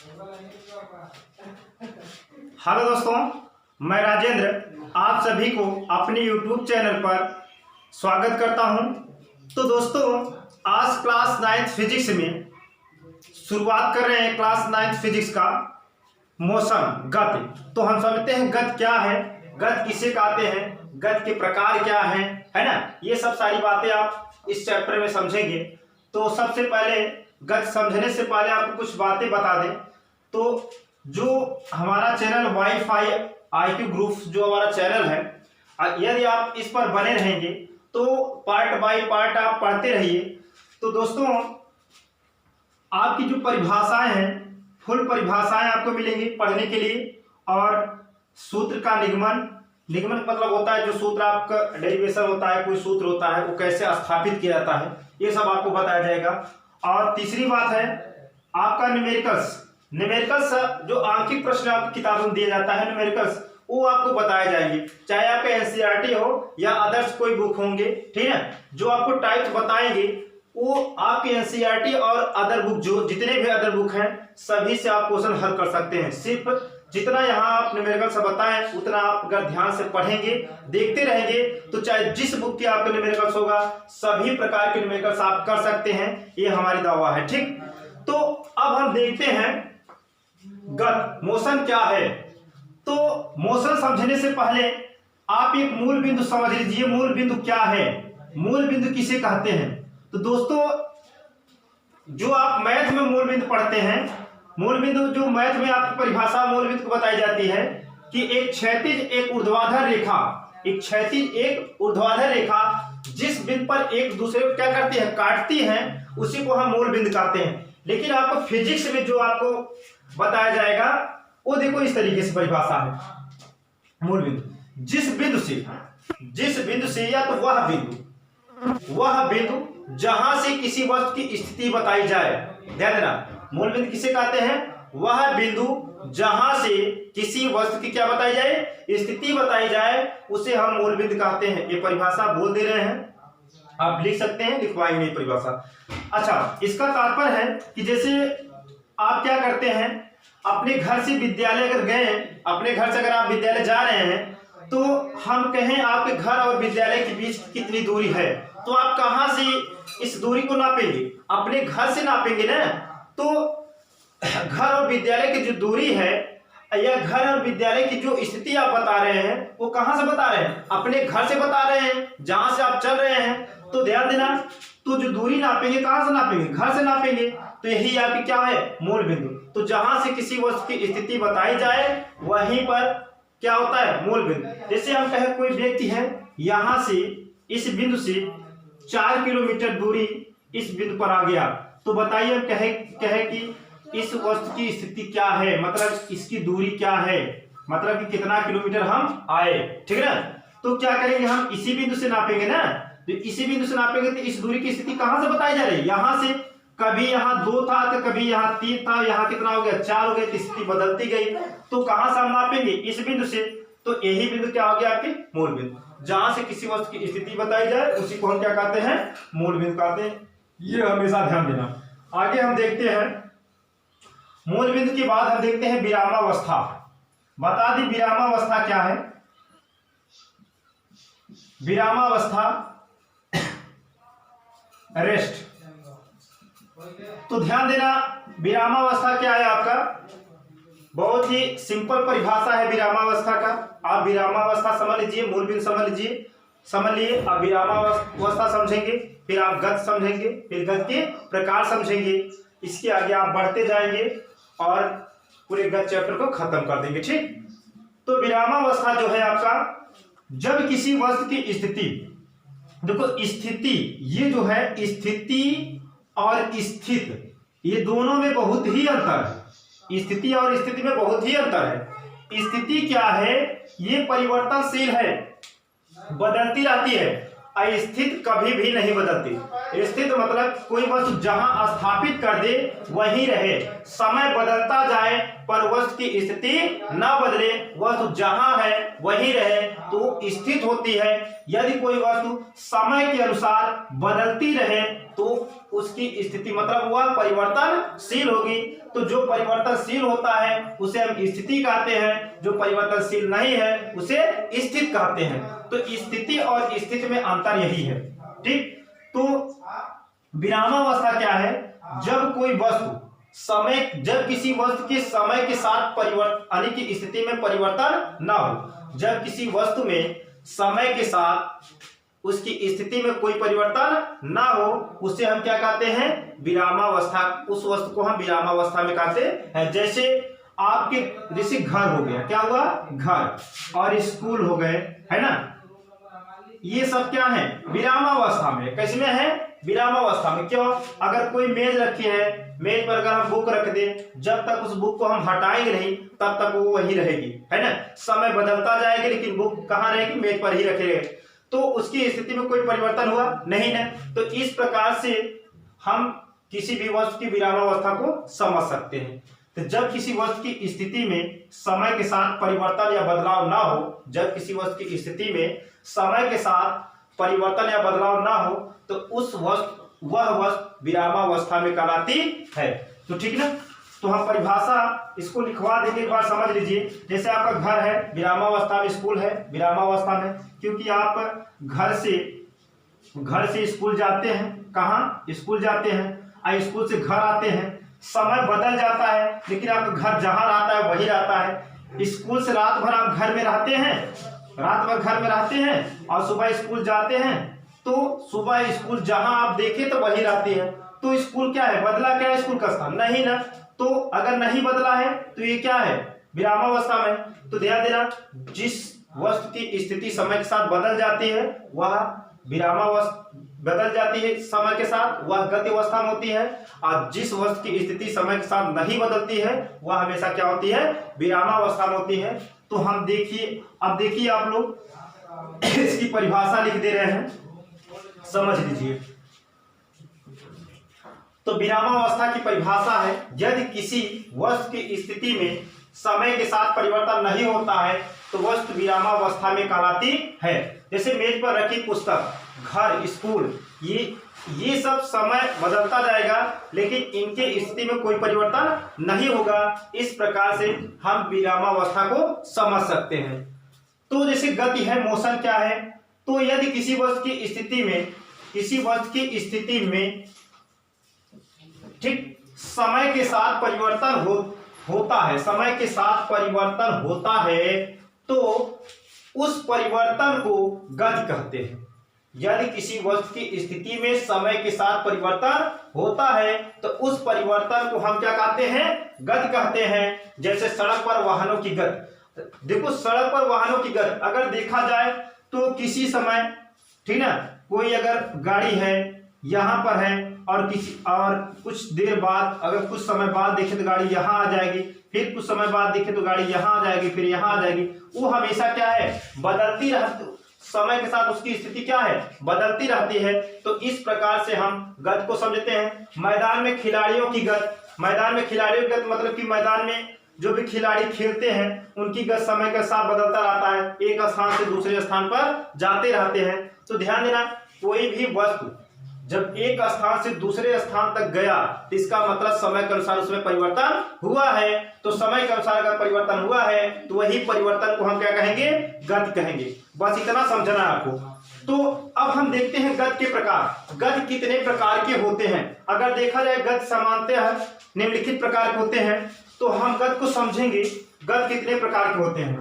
Hello दोस्तों, मैं राजेंद्र आप सभी को अपने YouTube चैनल पर स्वागत करता हूं। तो दोस्तों, आज क्लास 9th फिजिक्स में शुरुआत कर रहे हैं क्लास 9th फिजिक्स का मोशन गति। तो हम समझते हैं गति क्या है, गति किसे कहते हैं, गति के प्रकार क्या है ना। ये सब सारी बातें आप इस चैप्टर में समझेंगे। तो सबसे पहले गति समझने से पहले आपको कुछ बातें बता दें। तो जो हमारा चैनल वाईफाई IQ ग्रुप जो हमारा चैनल है, यदि आप इस पर बने रहेंगे तो पार्ट बाय पार्ट आप पढ़ते रहिए। तो दोस्तों, आपकी जो परिभाषाएं हैं, फुल परिभाषाएं आपको मिलेंगी पढ़ने के लिए। और सूत्र का निगमन मतलब होता है जो सूत्र आपका डेरिवेशन होता है, कोई सूत्र होता है वो कैसे स्थापित किया जाता है, ये सब आपको बताया जाएगा। और तीसरी बात है आपका न्यूमेरिकल्स जो आंकिक प्रश्न आपकी किताबों में दिया जाता है, न्यूमेरिकल्स वो आपको बताए जाएंगे, चाहे आपका NCERT हो या अदर्स कोई बुक होंगे, ठीक है। जो आपको टाइप्स बताएंगे वो आपके NCERT और अदर बुक जो जितने भी अदर बुक हैं सभी से आप क्वेश्चन हल कर सकते हैं। सिर्फ जितना यहाँ आप न्यूमेरिकल्स बताएं उतना आप अगर ध्यान से पढ़ेंगे, देखते रहेंगे, तो चाहे जिस बुक के आपके न्यूमेरिकल्स होगा सभी प्रकार के न्यूमेरिकल्स आप कर सकते हैं, ये हमारी दावा है, ठीक। तो अब हम देखते हैं गति मोशन क्या है। तो मोशन समझने से पहले आप एक मूल बिंदु समझ लीजिए। मूल बिंदु क्या है, मूल बिंदु किसे कहते हैं। तो दोस्तों, जो आप मैथ में मूल बिंदु पढ़ते हैं, मूल बिंदु जो मैथ में आपकी परिभाषा मूल बिंदु को बताई जाती है कि एक क्षैतिज एक ऊर्ध्वाधर रेखा जिस बिंदु पर एक दूसरे को क्या करती है, काटती है, उसी को हम मूल बिंदु कहते हैं। लेकिन आपको फिजिक्स में जो आपको बताया जाएगा वो देखो इस तरीके से परिभाषा है। मूल बिंदु जिस बिंदु से या तो वह बिंदु जहां से किसी वस्तु की स्थिति बताई जाए। ध्यान देना, मूल बिंदु किसे कहते हैं, वह बिंदु जहां से किसी वस्तु की क्या बताई जाए, स्थिति बताई जाए, उसे हम मूल बिंदु कहते हैं। ये परिभाषा बोल दे रहे हैं, आप लिख सकते हैं, लिखवाएंगे परिभाषा। अच्छा, इसका तात्पर्य है कि जैसे आप क्या करते हैं, अपने घर से विद्यालय अगर गए, अपने घर से अगर आप विद्यालय जा रहे हैं, तो हम कहें आपके घर और विद्यालय के बीच कितनी दूरी है, तो आप कहां से इस दूरी को नापेंगे, अपने घर से नापेंगे ना। तो घर और विद्यालय की जो दूरी है या घर और विद्यालय की जो स्थिति आप बता रहे हैं वो कहां से बता रहे हैं, अपने घर से बता रहे हैं, जहां से आप चल रहे हैं। तो ध्यान देना, तो जो दूरी नापेंगे कहां से नापेंगे, घर से नापेंगे। तो यही आपकी क्या है, मूल बिंदु। तो जहां से किसी वस्तु की स्थिति बताई जाए वहीं पर क्या होता है, मूल बिंदु। जैसे हम कहें कोई व्यक्ति है, यहां से इस बिंदु से 4 किलोमीटर दूरी इस बिंदु पर आ गया, तो बताइए हम कहे कि इस वस्तु की स्थिति क्या है, मतलब इसकी दूरी क्या है, मतलब कि कितना किलोमीटर हम आए, ठीक है ना। तो क्या करेंगे, हम इसी बिंदु से नापेंगे ना। तो इसी बिंदु से नापेंगे तो इस दूरी की स्थिति कहां से बताई जा रही है, यहां से। कभी यहाँ 2 था तो कभी यहाँ 3 था, यहाँ कितना हो गया, 4 हो गया, तो स्थिति बदलती गई। तो कहां से हम नापेंगे, इस बिंदु से। तो यही बिंदु क्या हो गया, आपकी मूल बिंदु। जहां से किसी वस्तु की स्थिति बताई जाए उसी को हम क्या कहते हैं, मूल बिंदु कहते हैं। ये हमेशा ध्यान देना। आगे हम देखते हैं मूल बिंदु के बाद हम देखते हैं विरामावस्था। बता दी विरामावस्था क्या है। विरामावस्था रेस्ट। तो ध्यान देना, विरामावस्था क्या है आपका, बहुत ही सिंपल परिभाषा है विरामावस्था का। आप विरामावस्था समझ लीजिए, मूल बिंदु समझ लिए। अब विरामावस्था समझेंगे, फिर आप गति समझेंगे, फिर गति के प्रकार समझेंगे। इसके आगे आप बढ़ते जाएंगे और पूरे गति चैप्टर को खत्म कर देंगे, ठीक। तो विरामावस्था जो है आपका, जब किसी वस्तु की स्थिति, देखो स्थिति, ये जो है स्थिति और स्थित, ये दोनों में बहुत ही अंतर है। स्थिति और स्थिति में बहुत ही अंतर है। स्थिति क्या है, ये परिवर्तनशील है, बदलती रहती है। अस्थित कभी भी नहीं बदलती। स्थित मतलब कोई वस्तु जहां स्थापित कर दे वहीं रहे, समय बदलता जाए पर वस्तु की स्थिति न बदले, वस्तु जहां है वहीं रहे, तो स्थित होती है। यदि कोई वस्तु समय के अनुसार बदलती रहे तो उसकी स्थिति मतलब वह परिवर्तनशील होगी। तो जो परिवर्तनशील होता है उसे हम स्थिति कहते हैं, जो परिवर्तनशील नहीं है उसे स्थिति कहते हैं। तो स्थिति और स्थिति में अंतर यही है, ठीक। तो विरामावस्था क्या है? जब कोई वस्तु जब किसी वस्तु के समय के साथ परिवर्तन यानी कि स्थिति में परिवर्तन ना हो, जब किसी वस्तु में समय के साथ उसकी स्थिति में कोई परिवर्तन ना हो, उसे हम क्या कहते हैं? विरामावस्था। उस वस्तु को हम विरामावस्था में कहते हैं। जैसे जैसे घर हो गया, क्या हुआ? घर, और स्कूल हो गए, है ना, ये सब क्या है? विरामावस्था में। कैसे में है? विरामावस्था में। क्यों? अगर कोई मेज रखी है, मेज पर अगर हम बुक रख दें, जब तक उस बुक को हम हटाएंगे नहीं तब तक वो वही रहेगी, है ना। समय बदलता जाएगा लेकिन बुक कहाँ रहेगी? मेज पर ही रखे रहेगी। तो उसकी स्थिति में कोई परिवर्तन हुआ नहीं ना। तो इस प्रकार से हम किसी भी वस्तु की विरामावस्था को समझ सकते हैं। तो जब किसी वस्तु की स्थिति में समय के साथ परिवर्तन या बदलाव ना हो, जब किसी वस्तु की स्थिति में समय के साथ परिवर्तन या बदलाव ना हो, तो वह वस्तु विरामावस्था में कहलाती है। तो ठीक ना। तो हम परिभाषा इसको लिखवा देंगे, एक बार समझ लीजिए। जैसे आपका घर है विरामावस्था में, स्कूल है विरामावस्था में, क्योंकि आप घर से स्कूल जाते हैं। कहाँ? स्कूल जाते हैं, स्कूल से घर आते हैं। समय बदल जाता है लेकिन आपका घर जहां रहता है वही रहता है। स्कूल से रात भर आप घर में रहते हैं, रात भर घर में रहते हैं और सुबह स्कूल जाते हैं। तो सुबह स्कूल जहां आप देखें तो वही रहती है। तो स्कूल क्या है? बदला क्या है? स्कूल का स्थान नहीं ना। तो अगर नहीं बदला है तो ये क्या है? विरामावस्था में। तो ध्यान देना, जिस वस्तु की स्थिति समय के साथ बदल जाती है वह विरामावस्था बदल जाती है समय के साथ, वह गति अवस्था में होती है। और जिस वस्तु की स्थिति समय के साथ नहीं बदलती है वह हमेशा क्या होती है? विरामावस्था में होती है। तो हम अब देखिए आप लोग इसकी परिभाषा लिख दे रहे हैं, समझ लीजिए। तो विरामावस्था की परिभाषा है, यदि किसी वस्तु की स्थिति में समय के साथ परिवर्तन नहीं होता है तो वस्तु विरामावस्था में कहलाती है। जैसे मेज पर रखी पुस्तक, घर, स्कूल, ये सब समय बदलता जाएगा लेकिन इनके स्थिति में कोई परिवर्तन नहीं होगा। इस प्रकार से हम विरामावस्था को समझ सकते हैं। तो जैसे गति है, मोशन क्या है? तो यदि किसी वस्तु की स्थिति में ठीक समय के साथ परिवर्तन होता है, समय के साथ परिवर्तन होता है तो उस परिवर्तन को गति कहते हैं। यदि किसी वस्तु की स्थिति में समय के साथ परिवर्तन होता है तो उस परिवर्तन को हम क्या कहते हैं? गति कहते हैं। जैसे सड़क पर वाहनों की गति, देखो सड़क पर वाहनों की गति अगर देखा जाए तो किसी समय, ठीक ना, कोई अगर गाड़ी है यहाँ पर है और कुछ देर बाद, अगर कुछ समय बाद देखे तो गाड़ी यहाँ आ जाएगी, फिर कुछ समय बाद देखे तो गाड़ी यहाँ आ जाएगी, फिर यहाँ आ जाएगी। वो हमेशा क्या है? बदलती रहती, समय के साथ उसकी स्थिति क्या है? बदलती रहती है। तो इस प्रकार से हम गति को समझते हैं। मैदान में खिलाड़ियों की गति मतलब कि मैदान में जो भी खिलाड़ी खेलते हैं उनकी गति समय के साथ बदलता रहता है, एक स्थान से दूसरे स्थान पर जाते रहते हैं। तो ध्यान देना, कोई भी वस्तु जब एक स्थान से दूसरे स्थान तक गया तो इसका मतलब समय के अनुसार उसमें परिवर्तन हुआ है। तो समय के अनुसार अगर परिवर्तन हुआ है तो वही परिवर्तन को हम क्या कहेंगे? गति कहेंगे। बस इतना समझना है आपको। तो अब हम देखते हैं गति के प्रकार। गति कितने प्रकार के होते हैं? अगर देखा जाए गति सामान्यतः निम्नलिखित प्रकार के होते हैं। तो हम गति को समझेंगे, गति कितने प्रकार के होते हैं।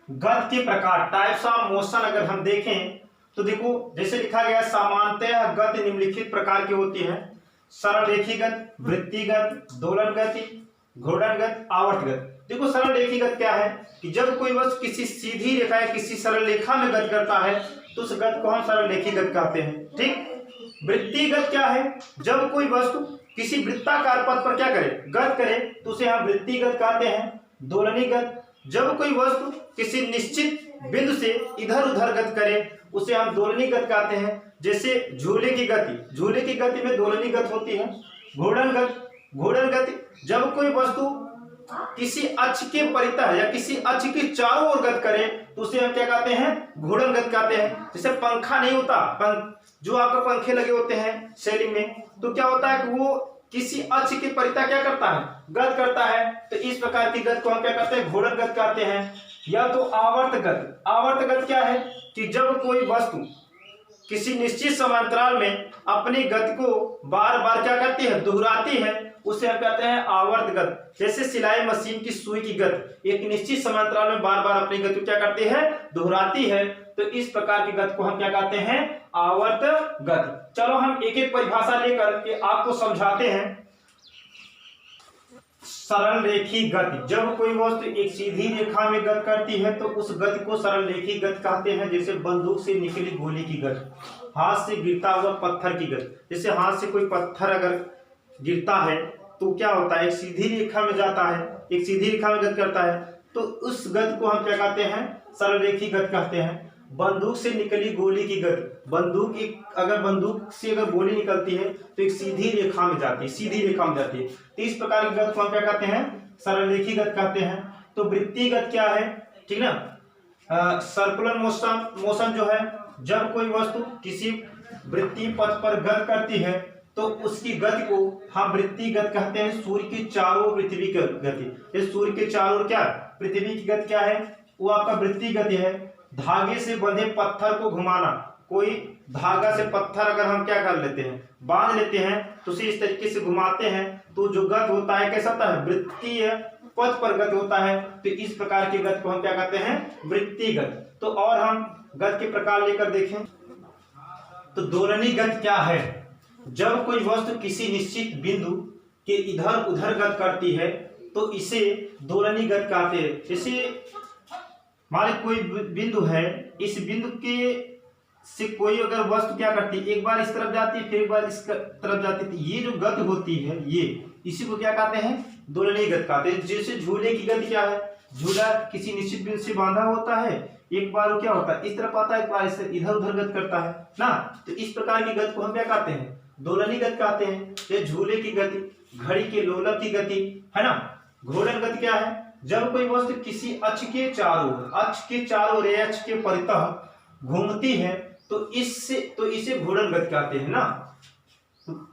गति के प्रकार, टाइप्स ऑफ मोशन, अगर हम देखें तो देखो जैसे लिखा गया, सामान्यतः गति निम्नलिखित प्रकार की होती है। सरल रेखीय गति, वृत्तीय गति, दोलन गति, घूर्णन गति, आवर्त गति। देखो सरल रेखीय गति क्या है कि जब कोई वस्तु किसी सीधी रेखा या किसी सरल रेखा में गति करता है तो उस गति को हम सरल रेखीय गति कहते हैं, ठीक। वृत्तीय गति क्या है? जब कोई वस्तु किसी वृत्ताकार पथ पर क्या करे? गति करे तो उसे हम वृत्तीय गति कहते हैं। दोलनीय गति, जब कोई वस्तु किसी निश्चित बिंदु से इधर उधर गति करे उसे हम दोलनीय गति कहते हैं। जैसे झूले की गति में दोलनीय गति होती है। घूर्णन गति, जब कोई वस्तु किसी अक्ष के परितः या किसी अक्ष के चारों ओर गति करे तो उसे हम क्या कहते हैं, घूर्णन गति कहते हैं। जैसे पंखा नहीं होता, जो आपके पंखे लगे होते हैं शैली में, तो क्या होता है कि वो किसी अक्ष के परितः क्या करता है, गति करता है। तो इस प्रकार की गति को हम क्या कहते हैं, घूर्णन गति कहते हैं। या तो आवर्त गति। आवर्त गति क्या है कि जब कोई वस्तु किसी निश्चित समांतराल में अपनी गति को बार बार क्या करती है, दोहराती है, उसे हम कहते हैं आवर्त गति। जैसे सिलाई मशीन की सुई की गति एक निश्चित समांतराल में बार बार अपनी गति क्या करती है, दोहराती है, तो इस प्रकार की गति को हम क्या कहते हैं, आवर्त गति। चलो हम एक एक परिभाषा लेकर के आपको समझाते हैं। सरल रेखी गति, जब कोई वस्तु एक सीधी रेखा में गति करती है तो उस गति को सरल रेखी गति कहते हैं। जैसे बंदूक से निकली गोली की गति, हाथ से गिरता हुआ पत्थर की गति। जैसे हाथ से कोई पत्थर अगर गिरता है तो क्या होता है, एक सीधी रेखा में जाता है, एक सीधी रेखा में गति करता है, तो उस गति को हम क्या कहते हैं, सरल रेखी गति कहते हैं। बंदूक से निकली गोली की गति, बंदूक से अगर गोली निकलती है तो एक सीधी रेखा में जाती है, सीधी रेखा में जाती है, तो इस प्रकार की गति को हम क्या कहते हैं, सरल रेखी गति कहते हैं। तो वृत्तीय गति क्या है, ठीक ना, सर्कुलर मोशन जो है, जब कोई वस्तु किसी वृत्तीय पथ पर गति करती है तो उसकी गति को हम वृत्तीय गति कहते हैं। सूर्य की चारों ओर पृथ्वी की गति, ये सूर्य के चारों ओर क्या पृथ्वी की गति क्या है, वो आपका वृत्तीय गति है। धागे से बंधे पत्थर को घुमाना, कोई धागा से पत्थर अगर हम क्या कर लेते हैं, बांध लेते हैं, तो उसे इस तरीके से घुमाते हैं तो जो गति होता है कैसा होता है, वृत्तीय पथ पर गति होता है। तो इस प्रकार की गति को हम क्या कहते हैं, वृत्तीय गति। तो और हम गति के प्रकार लेकर देखें तो दोलनी गति क्या है, जब कोई वस्तु किसी निश्चित बिंदु के इधर उधर गति करती है तो इसे दोलनी गति कहते हैं। जैसे मान लीजिए कोई बिंदु है, इस बिंदु के से कोई अगर वस्तु क्या करती है, एक बार इस तरफ जाती है फिर एक बार इस तरफ जाती है, तो ये जो गति होती है ये इसी को क्या कहते हैं, दोलनी गति कहते हैं। जैसे झूले की गति क्या है, झूला किसी निश्चित बिंदु से बांधा होता है, एक बार वो क्या होता है, इस तरफ आता है, एक बार इस इधर उधर गति करता है ना, तो इस प्रकार की गति को हम क्या कहते हैं, दोलनी गति कहते हैं। ये झूले की गति, घड़ी के लोलक की गति है ना। घूर्णन गति क्या है, जब कोई वस्तु किसी अक्ष के चारों ओर अक्ष के परितः घूमती है तो इसे घूर्णन गति कहते हैं ना।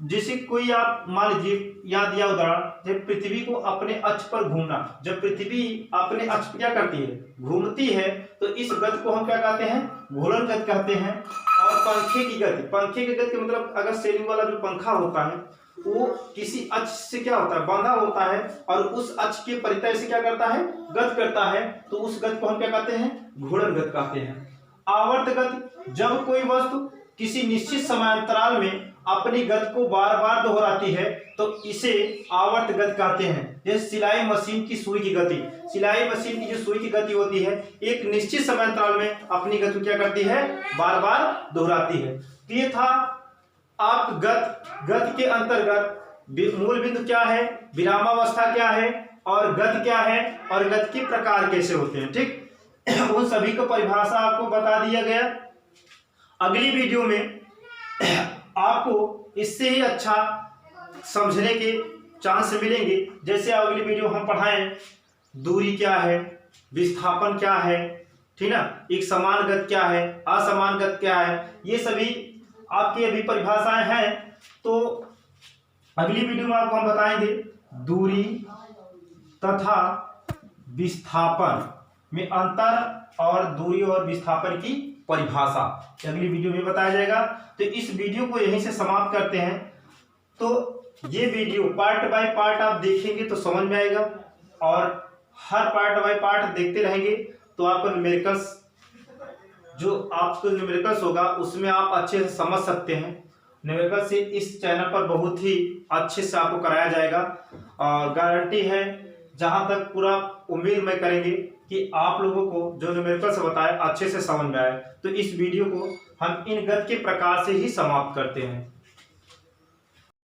जैसे कोई आप मान लीजिए याद दिया उदाहरण, जब पृथ्वी को अपने अक्ष पर घूमना, जब पृथ्वी अपने अक्ष पर क्या करती है, घूमती है, तो इस गति को हम क्या कहते हैं, घूर्णन गति कहते हैं। और पंखे की गति मतलब अगर सेलिंग वाला जो पंखा होता है वो किसी अक्ष से क्या होता है, बांधा होता है, और उस अक्ष के परितः से क्या करता है, गति करता है, तो उस गति को हम क्या कहते हैं, घूर्णन गति कहते हैं। आवर्त गति, जब कोई वस्तु किसी निश्चित समांतराल में अपनी गति को बार बार दोहराती है तो इसे आवर्त गति कहते हैं। जैसे सिलाई मशीन की सुई की गति, सिलाई मशीन की जो सुई की गति होती है एक निश्चित समांतराल में अपनी गति क्या करती है, बार बार दोहराती है। तो ये था आप गति के अंतर्गत मूल बिंदु क्या है, विरामावस्था क्या है, और गति क्या है, और गति के प्रकार कैसे होते हैं, ठीक। उन सभी को परिभाषा आपको बता दिया गया। अगली वीडियो में आपको इससे ही अच्छा समझने के चांस मिलेंगे। जैसे अगली वीडियो हम पढ़ाएं दूरी क्या है, विस्थापन क्या है, ठीक ना, एक समान गति क्या है, असमान गति क्या है, ये सभी आपकी अभी परिभाषाएं हैं। तो अगली वीडियो में आपको हम बताएंगे दूरी तथा विस्थापन में अंतर और दूरी और विस्थापन की परिभाषा अगली वीडियो में बताया जाएगा। तो इस वीडियो को यहीं से समाप्त करते हैं। तो ये वीडियो पार्ट बाय पार्ट आप देखेंगे तो समझ में आएगा, और हर पार्ट बाय पार्ट देखते रहेंगे तो आपको न्यूमेरिकल्स होगा उसमें आप अच्छे से समझ सकते हैं। न्यूमेरिकल से इस चैनल पर बहुत ही अच्छे से आपको कराया जाएगा, और गारंटी है, जहां तक पूरा उम्मीद में करेंगे कि आप लोगों को जो न्यूमेरिकल से बताया अच्छे से समझ में आए। तो इस वीडियो को हम इन गति के प्रकार से ही समाप्त करते हैं।